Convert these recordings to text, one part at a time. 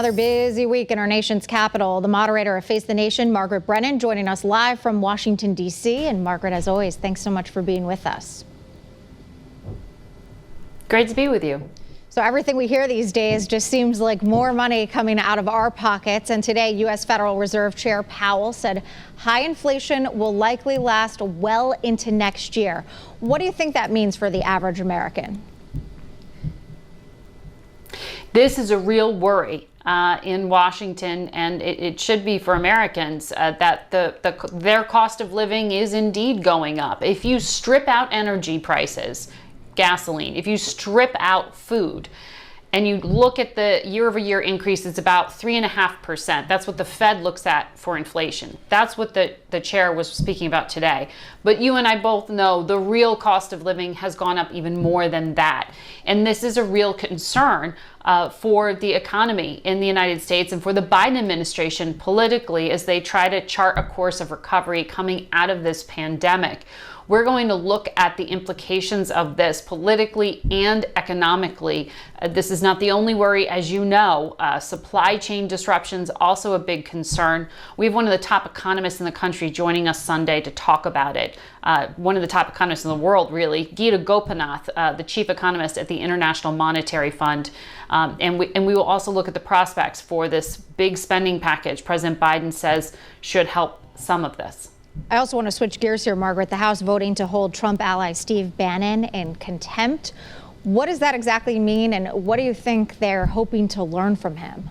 Another busy week in our nation's capital. The moderator of Face the Nation, Margaret Brennan, joining us live from Washington, D.C. And Margaret, as always, thanks so much for being with us. Great to be with you. So everything we hear these days just seems like more money coming out of our pockets. And today, U.S. Federal Reserve Chair Powell said high inflation will likely last well into next year. What do you think that means for the average American? This is a real worry in Washington, and it should be for Americans, that their cost of living is indeed going up. If you strip out energy prices, gasoline, if you strip out food, and you look at the year-over-year increase, it's about 3.5%. That's what the Fed looks at for inflation. That's what the chair was speaking about today. But you and I both know the real cost of living has gone up even more than that. And this is a real concern for the economy in the United States and for the Biden administration politically as they try to chart a course of recovery coming out of this pandemic. We're going to look at the implications of this politically and economically. This is not the only worry, as you know. Supply chain disruptions, also a big concern. We have one of the top economists in the country joining us Sunday to talk about it. One of the top economists in the world, really, Geeta Gopinath, the chief economist at the International Monetary Fund. And we will also look at the prospects for this big spending package President Biden says should help some of this. I also want to switch gears here, Margaret. The House voting to hold Trump ally Steve Bannon in contempt. What does that exactly mean, and what do you think they're hoping to learn from him?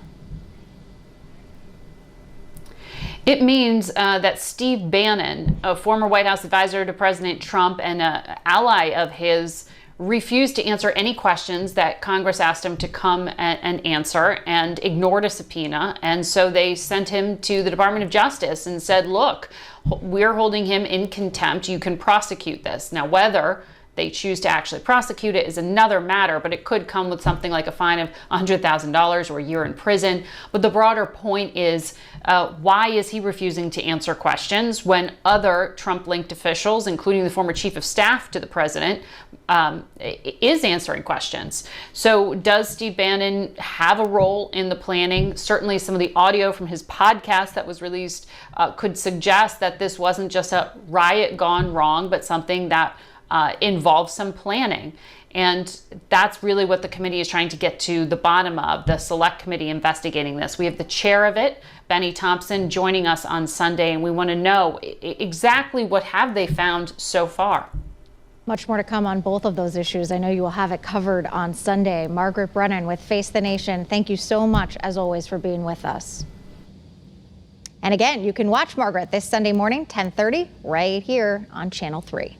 It means that Steve Bannon, a former White House advisor to President Trump and an ally of his, refused to answer any questions that Congress asked him to come and answer, and ignored a subpoena. And so they sent him to the Department of Justice and said, look, we're holding him in contempt. You can prosecute this. Now, whether they choose to actually prosecute it is another matter, but it could come with something like a fine of $100,000 or a year in prison. But the broader point is, why is he refusing to answer questions when other Trump-linked officials, including the former chief of staff to the president, is answering questions? So does Steve Bannon have a role in the planning? Certainly some of the audio from his podcast that was released could suggest that this wasn't just a riot gone wrong, but something that involves some planning. And that's really what the committee is trying to get to the bottom of, the select committee investigating this. We have the chair of it, Benny Thompson, joining us on Sunday, and we want to know exactly what have they found so far. Much more to come on both of those issues. I know you will have it covered on Sunday. Margaret Brennan with Face the Nation, thank you so much, as always, for being with us. And again, you can watch Margaret this Sunday morning, 10:30, right here on Channel 3.